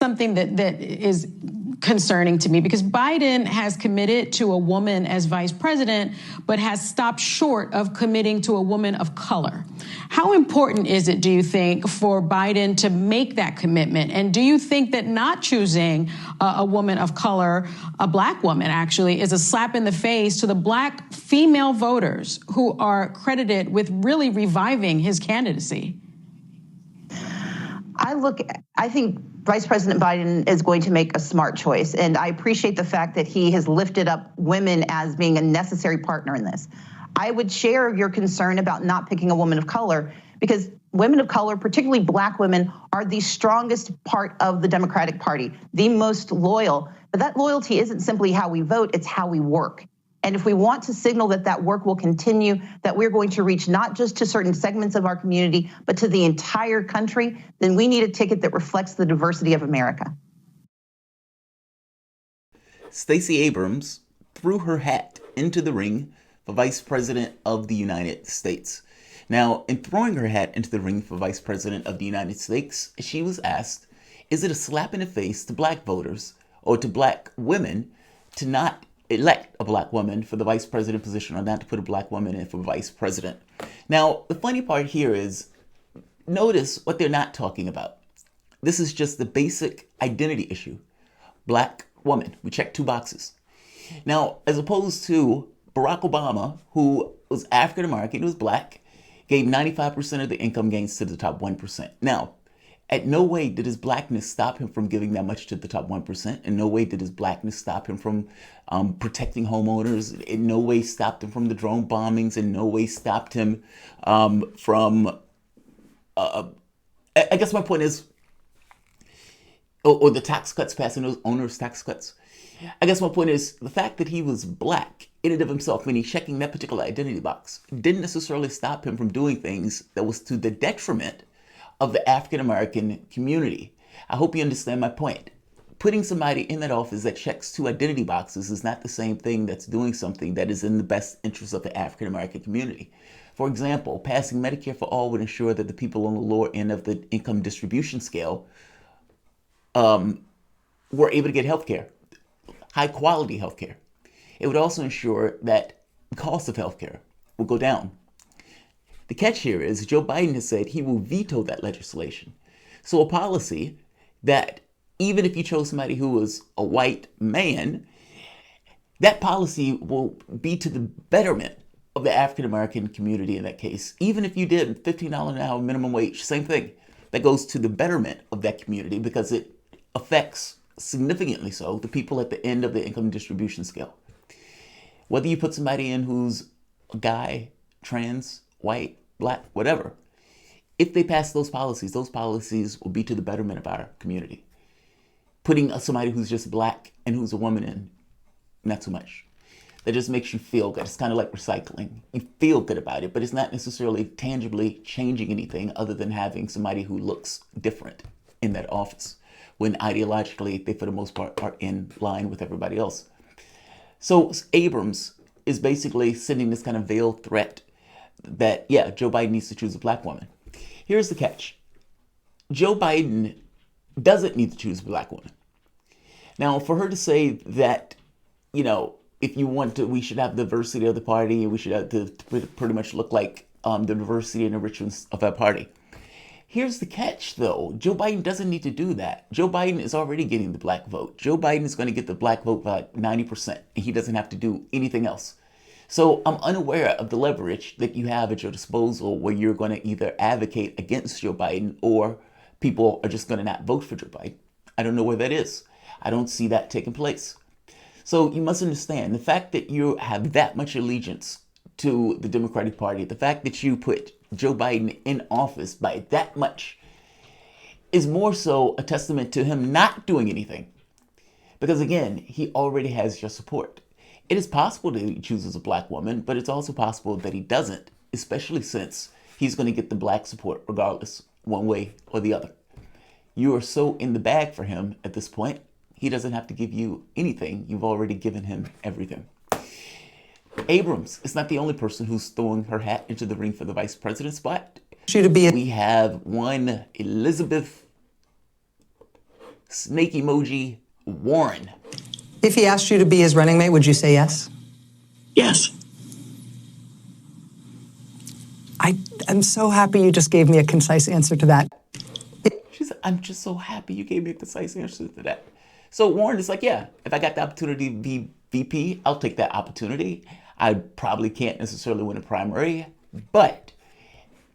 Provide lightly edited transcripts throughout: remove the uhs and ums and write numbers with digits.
something that is concerning to me, because Biden has committed to a woman as vice president, but has stopped short of committing to a woman of color. How important is it, do you think, for Biden to make that commitment? And do you think that not choosing a woman of color, a black woman actually, is a slap in the face to the black female voters who are credited with really reviving his candidacy? I think Vice President Biden is going to make a smart choice, and I appreciate the fact that he has lifted up women as being a necessary partner in this. I would share your concern about not picking a woman of color, because women of color, particularly black women, are the strongest part of the Democratic Party, the most loyal. But that loyalty isn't simply how we vote, it's how we work. And if we want to signal that that work will continue, that we're going to reach not just to certain segments of our community, but to the entire country, then we need a ticket that reflects the diversity of America. Stacey Abrams threw her hat into the ring for Vice President of the United States. Now, in throwing her hat into the ring for Vice President of the United States, she was asked, is it a slap in the face to black voters or to black women to not elect a black woman for the vice president position, or not to put a black woman in for vice president? Now, the funny part here is, notice what they're not talking about. This is just the basic identity issue. Black woman, we check 2 boxes. Now, as opposed to Barack Obama, who was African American, who was black, gave 95% of the income gains to the top 1%. Now, at no way did his blackness stop him from giving that much to the top 1%. In no way did his blackness stop him from protecting homeowners. In no way stopped him from the drone bombings. In no way stopped him from, I guess my point is, or the tax cuts, passing those onerous tax cuts. I guess my point is, the fact that he was black in and of himself, meaning checking that particular identity box, didn't necessarily stop him from doing things that was to the detriment of the African American community. I hope you understand my point. Putting somebody in that office that checks 2 identity boxes is not the same thing that's doing something that is in the best interest of the African American community. For example, passing Medicare for all would ensure that the people on the lower end of the income distribution scale were able to get health care, high quality health care. It would also ensure that the cost of health care will go down. The catch here is Joe Biden has said he will veto that legislation. So a policy that even if you chose somebody who was a white man, that policy will be to the betterment of the African American community in that case. Even if you did $15 an hour minimum wage, same thing. That goes to the betterment of that community because it affects significantly so the people at the end of the income distribution scale. Whether you put somebody in who's a guy, trans, white, black, whatever, if they pass those policies will be to the betterment of our community. Putting somebody who's just black and who's a woman in, not so much. That just makes you feel good. It's kind of like recycling. You feel good about it, but it's not necessarily tangibly changing anything other than having somebody who looks different in that office, when ideologically they, for the most part, are in line with everybody else. So Abrams is basically sending this kind of veiled threat that, yeah, Joe Biden needs to choose a black woman. Here's the catch. Joe Biden doesn't need to choose a black woman. Now, for her to say that, you know, if you want to, we should have diversity of the party, we should have to pretty much look like the diversity and enrichment of our party. Here's the catch, though. Joe Biden doesn't need to do that. Joe Biden is already getting the black vote. Joe Biden is going to get the black vote by 90%, and he doesn't have to do anything else. So I'm unaware of the leverage that you have at your disposal where you're going to either advocate against Joe Biden or people are just going to not vote for Joe Biden. I don't know where that is. I don't see that taking place. So you must understand the fact that you have that much allegiance to the Democratic Party, the fact that you put Joe Biden in office by that much is more so a testament to him not doing anything. Because again, he already has your support. It is possible that he chooses a black woman, but it's also possible that he doesn't, especially since he's going to get the black support regardless, one way or the other. You are so in the bag for him at this point, he doesn't have to give you anything. You've already given him everything. Abrams is not the only person who's throwing her hat into the ring for the vice president spot. We have one Elizabeth snake emoji, Warren. If he asked you to be his running mate, would you say yes? Yes. I'm so happy you just gave me a concise answer to that. She said, I'm just so happy you gave me a concise answer to that. So Warren is like, yeah, if I got the opportunity to be VP, I'll take that opportunity. I probably can't necessarily win a primary, but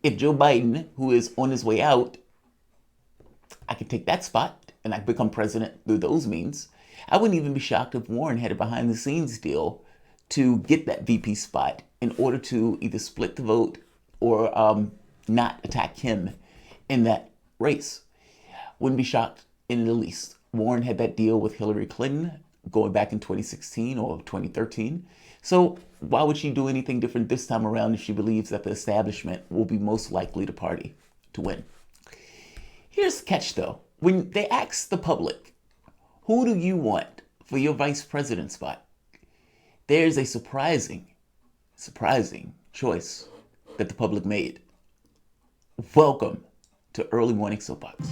if Joe Biden, who is on his way out, I could take that spot and I could become president through those means. I wouldn't even be shocked if Warren had a behind the scenes deal to get that VP spot in order to either split the vote or not attack him in that race. Wouldn't be shocked in the least. Warren had that deal with Hillary Clinton going back in 2016 or 2013. So why would she do anything different this time around if she believes that the establishment will be most likely the party to win? Here's the catch though. When they ask the public, who do you want for your vice president spot? There's a surprising choice that the public made. Welcome to Early Morning Soapbox.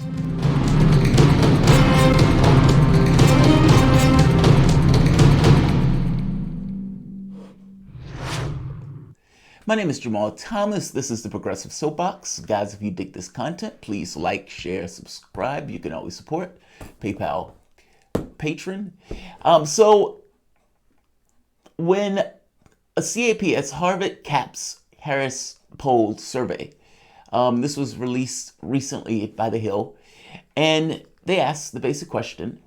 My name is Jamal Thomas. This is the Progressive Soapbox. Guys, if you dig this content, please like, share, subscribe. You can always support PayPal patron. So when a CAPS Harvard CAPS Harris poll survey, this was released recently by The Hill, and they asked the basic question,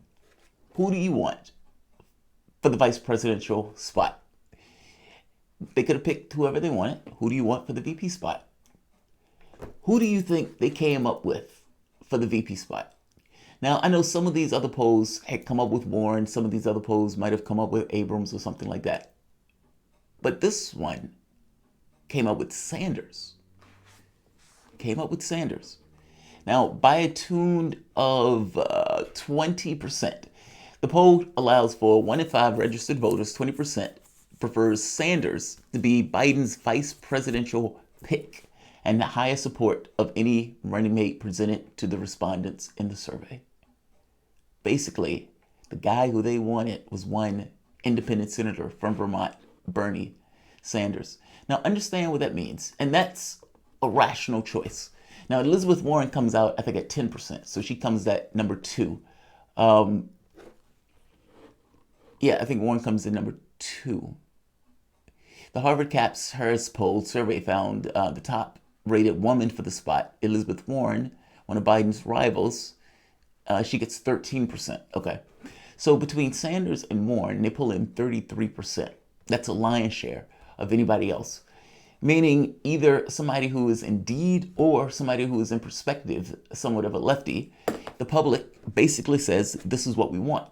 who do you want for the vice presidential spot? They could have picked whoever they wanted. Who do you want for the VP spot? Who do you think they came up with for the VP spot? Now, I know some of these other polls had come up with Warren. Some of these other polls might have come up with Abrams or something like that. But this one came up with Sanders. Now, by a tune of 20%, the poll allows for 1 in 5 registered voters, 20%, prefers Sanders to be Biden's vice presidential pick and the highest support of any running mate presented to the respondents in the survey. Basically, the guy who they wanted was one independent senator from Vermont, Bernie Sanders. Now, understand what that means, and that's a rational choice. Now, Elizabeth Warren comes out, I think, at 10%, so she comes at number 2. I think Warren comes in number 2. The Harvard CAPS Harris poll survey found the top-rated woman for the spot, Elizabeth Warren, one of Biden's rivals. She gets 13%. Okay. So between Sanders and Warren, they pull in 33%. That's a lion's share of anybody else. Meaning either somebody who is indeed or somebody who is in perspective somewhat of a lefty. The public basically says, this is what we want.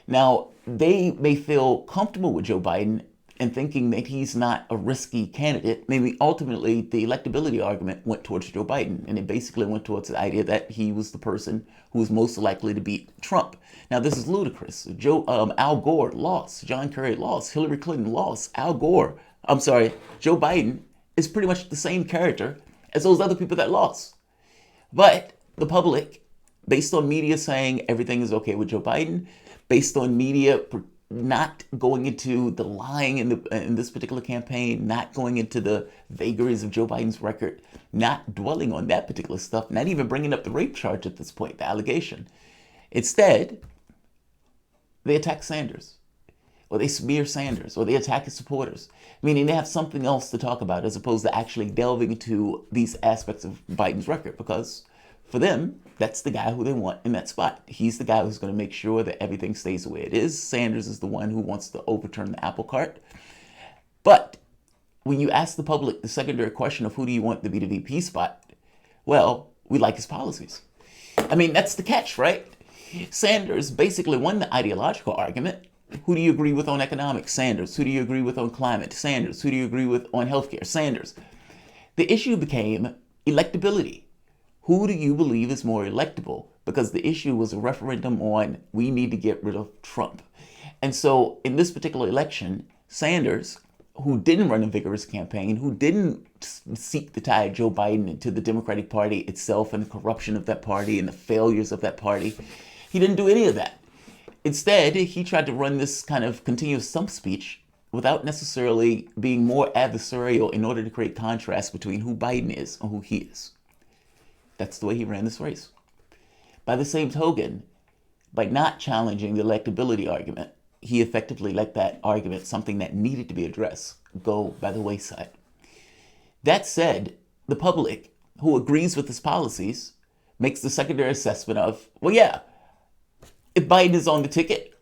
Now, they may feel comfortable with Joe Biden and thinking that he's not a risky candidate. Maybe ultimately the electability argument went towards Joe Biden, and it basically went towards the idea that he was the person who was most likely to beat Trump. Now, this is ludicrous. Al Gore lost. John Kerry lost. Hillary Clinton lost. Joe Biden is pretty much the same character as those other people that lost. But the public, based on media saying everything is okay with Joe Biden, based on media not going into the lying in this particular campaign, not going into the vagaries of Joe Biden's record, not dwelling on that particular stuff, not even bringing up the rape charge at this point, the allegation. Instead, they attack Sanders, or they smear Sanders, or they attack his supporters, meaning they have something else to talk about as opposed to actually delving into these aspects of Biden's record, because for them, that's the guy who they want in that spot. He's the guy who's going to make sure that everything stays the way it is. Sanders is the one who wants to overturn the apple cart. But when you ask the public the secondary question of who do you want to be the VP spot, well, we like his policies. I mean, that's the catch, right? Sanders basically won the ideological argument. Who do you agree with on economics? Sanders. Who do you agree with on climate? Sanders. Who do you agree with on healthcare? Sanders. The issue became electability. Who do you believe is more electable? Because the issue was a referendum on we need to get rid of Trump. And so in this particular election, Sanders, who didn't run a vigorous campaign, who didn't seek to tie Joe Biden into the Democratic Party itself and the corruption of that party and the failures of that party, He didn't do any of that. Instead, he tried to run this kind of continuous stump speech without necessarily being more adversarial in order to create contrast between who Biden is and who he is. That's the way he ran this race. By the same token, by not challenging the electability argument, he effectively let that argument, something that needed to be addressed, go by the wayside. That said, the public, who agrees with his policies, makes the secondary assessment of, well, yeah, if Biden is on the ticket,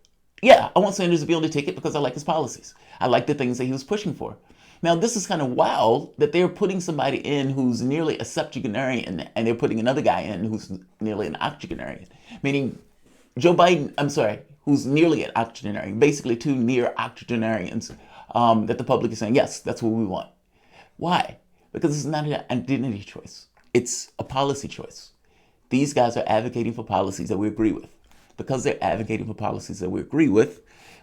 yeah, I want Sanders to be on the ticket because I like his policies. I like the things that he was pushing for. Now, this is kind of wild that they're putting somebody in who's nearly a septuagenarian, and they're putting another guy in who's nearly an octogenarian, meaning who's nearly an octogenarian, basically two near octogenarians that the public is saying, yes, that's what we want. Why? Because it's not an identity choice. It's a policy choice. These guys are advocating for policies that we agree with. Because they're advocating for policies that we agree with,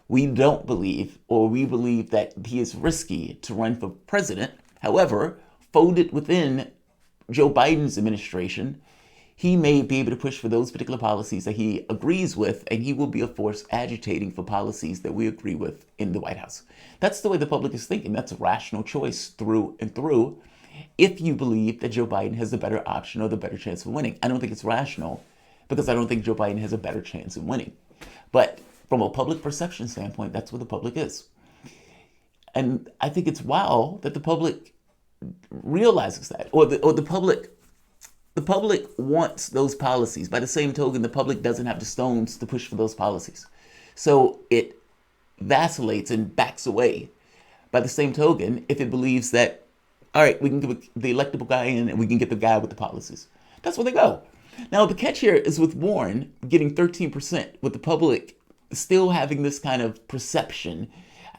we don't believe, or we believe that he is risky to run for president. However, folded within Joe Biden's administration, he may be able to push for those particular policies that he agrees with, and he will be a force agitating for policies that we agree with in the White House. That's the way the public is thinking. That's a rational choice through and through, if you believe that Joe Biden has the better option or the better chance of winning. I don't think it's rational, because I don't think Joe Biden has a better chance of winning. But from a public perception standpoint, that's what the public is. And I think it's wild that the public realizes that, or the public wants those policies. By the same token, the public doesn't have the stones to push for those policies. So it vacillates and backs away. By the same token, if it believes that, all right, we can get the electable guy in and we can get the guy with the policies, that's where they go. Now, the catch here is with Warren getting 13%, with the public still having this kind of perception.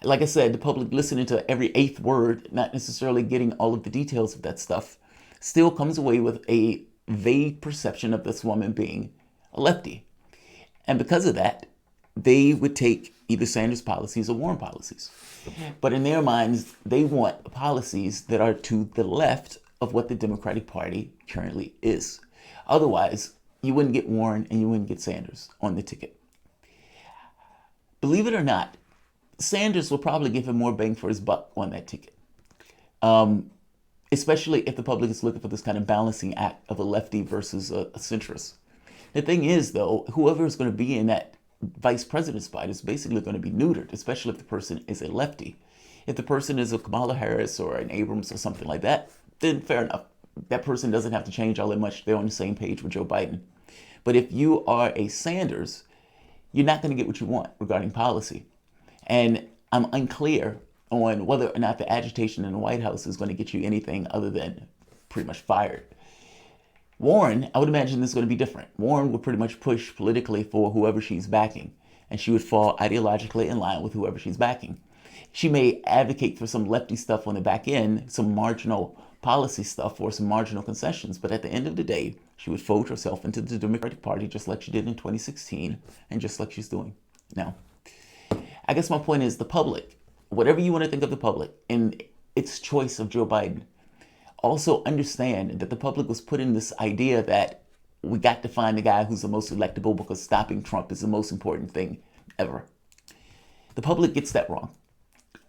Like I said, the public listening to every eighth word, not necessarily getting all of the details of that stuff, still comes away with a vague perception of this woman being a lefty. And because of that, they would take either Sanders policies or Warren policies. But in their minds, they want policies that are to the left of what the Democratic Party currently is. Otherwise, you wouldn't get Warren and you wouldn't get Sanders on the ticket. Believe it or not, Sanders will probably give him more bang for his buck on that ticket. Especially if the public is looking for this kind of balancing act of a lefty versus a centrist. The thing is, though, whoever is going to be in that vice president spot is basically going to be neutered, especially if the person is a lefty. If the person is a Kamala Harris or an Abrams or something like that, then fair enough. That person doesn't have to change all that much. They're on the same page with Joe Biden. But if you are a Sanders, you're not going to get what you want regarding policy. And I'm unclear on whether or not the agitation in the White House is going to get you anything other than pretty much fired. Warren, I would imagine this is going to be different. Warren would pretty much push politically for whoever she's backing, and she would fall ideologically in line with whoever she's backing. She may advocate for some lefty stuff on the back end, some marginal policy stuff or some marginal concessions, but at the end of the day, she would fold herself into the Democratic Party just like she did in 2016 and just like she's doing now. I guess my point is the public, whatever you want to think of the public and its choice of Joe Biden, also understand that the public was put in this idea that we got to find the guy who's the most electable because stopping Trump is the most important thing ever. The public gets that wrong,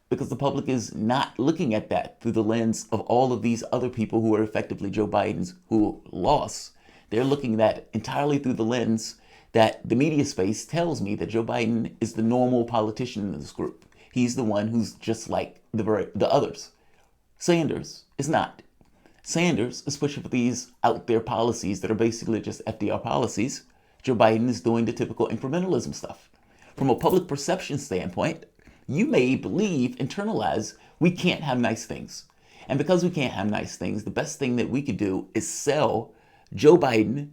because the public is not looking at that through the lens of all of these other people who are effectively Joe Biden's who lost. They're looking at that entirely through the lens that the media space tells me that Joe Biden is the normal politician in this group. He's the one who's just like the others. Sanders is not. Sanders is pushing for these out there policies that are basically just FDR policies. Joe Biden is doing the typical incrementalism stuff. From a public perception standpoint, you may believe, internalize, we can't have nice things. And because we can't have nice things, the best thing that we could do is sell Joe Biden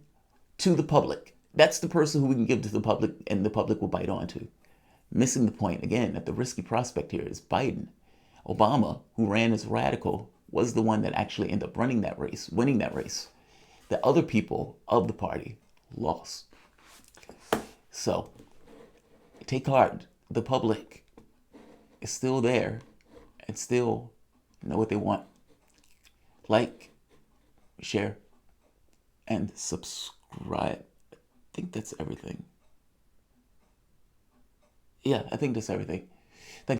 to the public. That's the person who we can give to the public and the public will bite onto. Missing the point, again, that the risky prospect here is Biden. Obama, who ran as radical, was the one that actually ended up running that race, winning that race. The other people of the party lost. So, take heart. The public is still there and still know what they want. Like, share, and subscribe. I think that's everything. Yeah, I think that's everything.